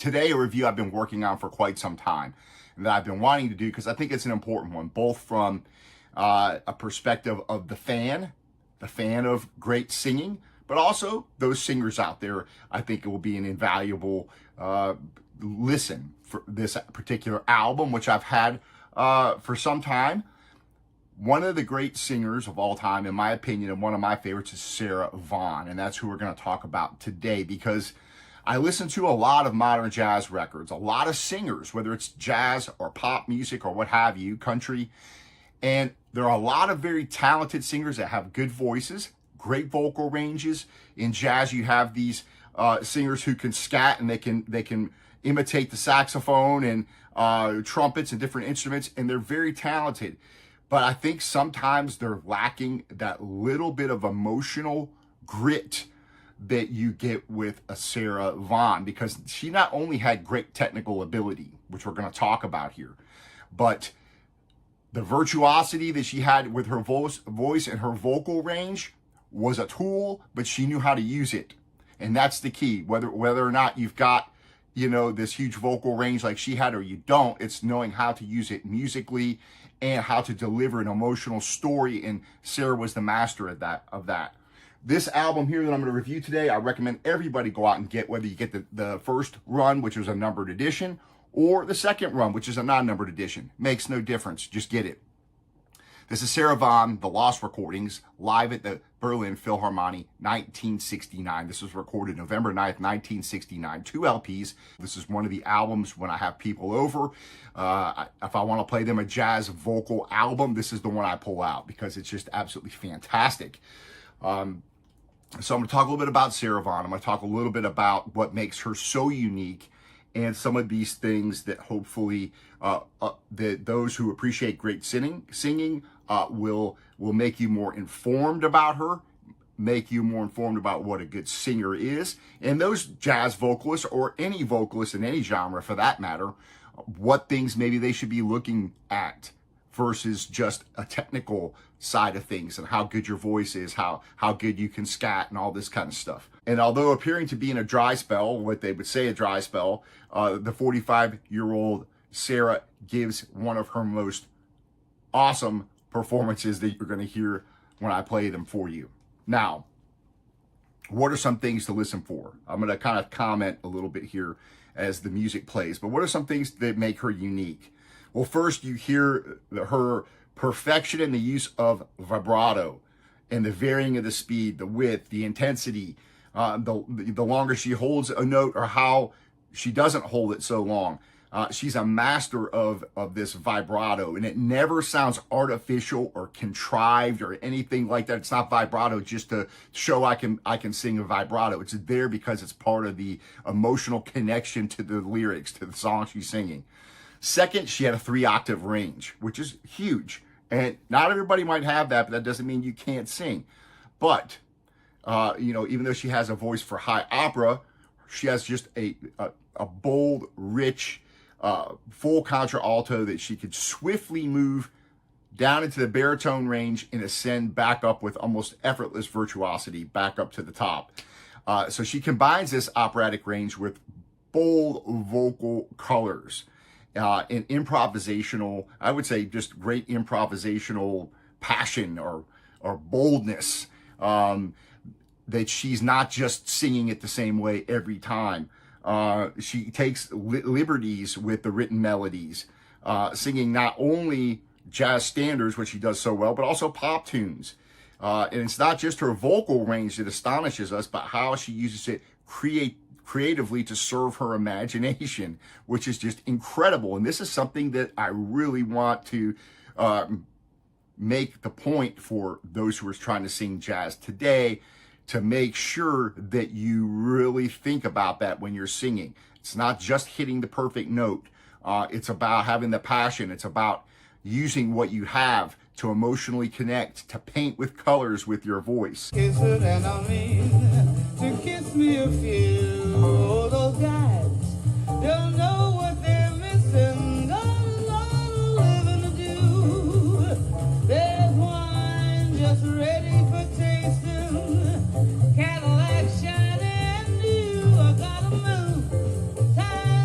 Today, a review I've been working on for quite some time and that I've been wanting to do because I think it's an important one, both from a perspective of the fan of great singing, but also those singers out there. I think it will be an invaluable listen for this particular album, which I've had for some time. One of the great singers of all time, in my opinion, and one of my favorites is Sarah Vaughan, and that's who we're going to talk about today because I listen to a lot of modern jazz records, a lot of singers, whether it's jazz or pop music or what have you, country, and there are a lot of very talented singers that have good voices, great vocal ranges. In jazz, you have these singers who can scat and they can imitate the saxophone and trumpets and different instruments, and they're very talented. But I think sometimes they're lacking that little bit of emotional grit that you get with a Sarah Vaughan, because she not only had great technical ability, which we're going to talk about here, but the virtuosity that she had with her voice and her vocal range was a tool, but she knew how to use it. And that's the key. Whether or not you've got, this huge vocal range like she had or you don't, it's knowing how to use it musically and how to deliver an emotional story. And Sarah was the master of that. This album here that I'm going to review today, I recommend everybody go out and get, whether you get the first run, which was a numbered edition, or the second run, which is a non-numbered edition. Makes no difference. Just get it. This is Sarah Vaughan, The Lost Recordings, live at the Berlin Philharmonic, 1969. This was recorded November 9th, 1969. 2 LPs. This is one of the albums when I have people over. If I want to play them a jazz vocal album, this is the one I pull out because it's just absolutely fantastic. So I'm going to talk a little bit about Sarah Vaughan. I'm going to talk a little bit about what makes her so unique and some of these things that hopefully that those who appreciate great singing will make you more informed about her, make you more informed about what a good singer is. And those jazz vocalists, or any vocalist in any genre for that matter, what things maybe they should be looking at versus just a technical side of things, and how good your voice is, how good you can scat and all this kind of stuff. And although appearing to be in a dry spell, what they would say a dry spell, the 45-year-old Sarah gives one of her most awesome performances that you're going to hear when I play them for you. Now, what are some things to listen for? I'm going to kind of comment a little bit here as the music plays, but what are some things that make her unique? Well, first you hear her perfection in the use of vibrato and the varying of the speed, the width, the intensity, the longer she holds a note or how she doesn't hold it so long. She's a master of this vibrato, and it never sounds artificial or contrived or anything like that. It's not vibrato just to show I can sing a vibrato. It's there because it's part of the emotional connection to the lyrics, to the song she's singing. Second, she had a 3-octave range, which is huge. And not everybody might have that, but that doesn't mean you can't sing. But, even though she has a voice for high opera, she has just a bold, rich, full contralto that she could swiftly move down into the baritone range and ascend back up with almost effortless virtuosity back up to the top. So she combines this operatic range with bold vocal colors. And improvisational, I would say just great improvisational passion or boldness, that she's not just singing it the same way every time. She takes liberties with the written melodies, singing not only jazz standards, which she does so well, but also pop tunes. And it's not just her vocal range that astonishes us, but how she uses it creatively to serve her imagination, which is just incredible. And this is something that I really want to make the point for those who are trying to sing jazz today, to make sure that you really think about that when you're singing. It's not just hitting the perfect note. It's about having the passion. It's about using what you have to emotionally connect, to paint with colors with your voice. Kiss it and I mean to kiss me a few. Oh, those guys don't know what they're missing. Got a lot of living to do. There's wine just ready for tasting. Cadillac shining new. I gotta move. Time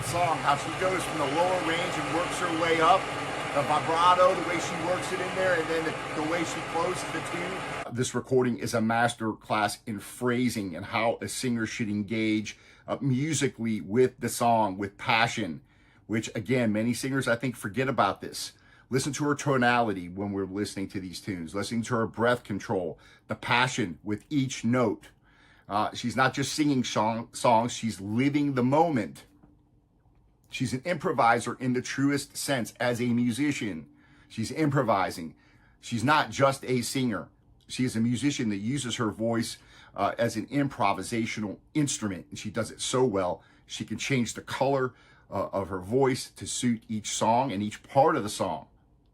song, how she goes from the lower range and works her way up. The vibrato, the way she works it in there, and then the way she closes the tune. This recording is a master class in phrasing and how a singer should engage musically with the song, with passion, which again, many singers I think forget about this. Listen to her tonality when we're listening to these tunes, listening to her breath control, the passion with each note. She's not just singing songs, she's living the moment. She's an improviser in the truest sense. As a musician, she's improvising. She's not just a singer. She is a musician that uses her voice as an improvisational instrument, and she does it so well. She can change the color of her voice to suit each song and each part of the song.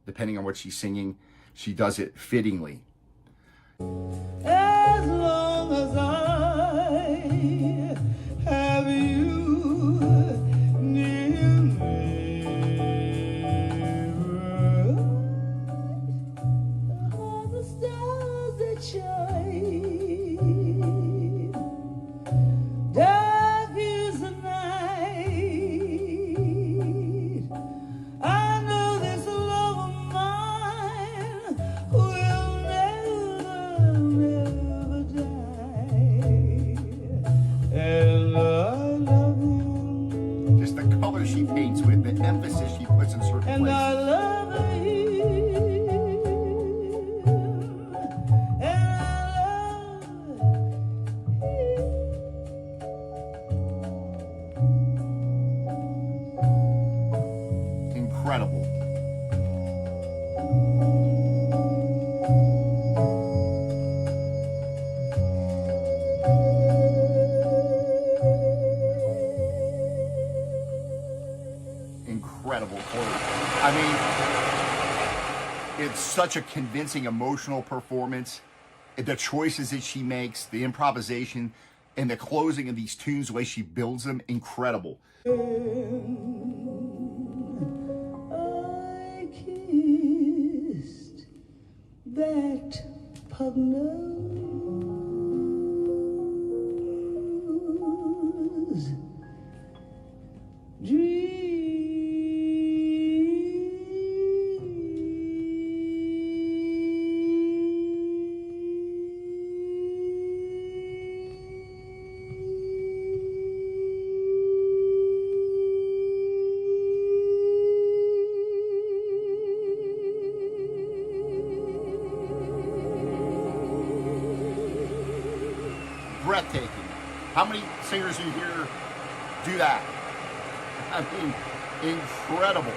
Depending on what she's singing, she does it fittingly. As long as I have you near me, all the stars that shine, dark is the night. I know this love of mine will never die, and I love you, Just the color she paints with, the emphasis she puts in certain and I places. love him, and I love Incredible. Incredible chord. I mean, it's such a convincing emotional performance. The choices that she makes, the improvisation, and the closing of these tunes, the way she builds them, incredible. I kissed that pug nose, Breathtaking. How many singers you hear do that? I mean, incredible.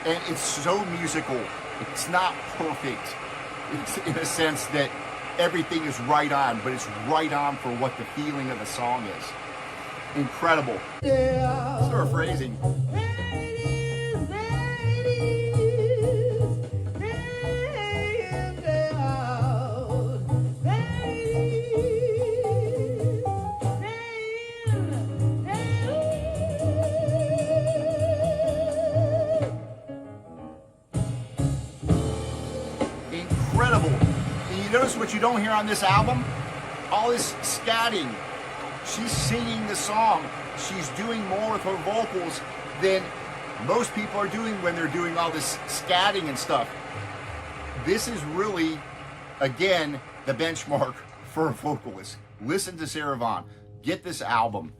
And it's so musical. It's not perfect. It's in a sense that everything is right on, but it's right on for what the feeling of the song is. Incredible. yeah. Sort of phrasing. Incredible. And you notice what you don't hear on this album? All this scatting. She's singing the song. She's doing more with her vocals than most people are doing when they're doing all this scatting and stuff. This is really, again, the benchmark for a vocalist. Listen to Sarah Vaughan. Get this album.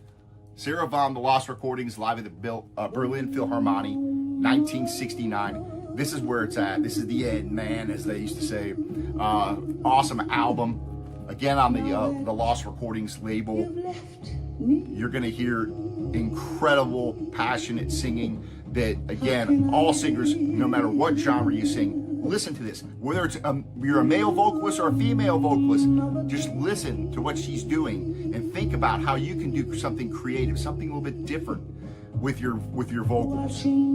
Sarah Vaughan, The Lost Recordings, live at the Berlin Philharmonic, 1969. This is where it's at. This is the end, man, as they used to say. Awesome album. Again, on the Lost Recordings label, you're going to hear incredible, passionate singing that, again, all singers, no matter what genre you sing, listen to this. Whether it's you're a male vocalist or a female vocalist, just listen to what she's doing and think about how you can do something creative, something a little bit different with your vocals.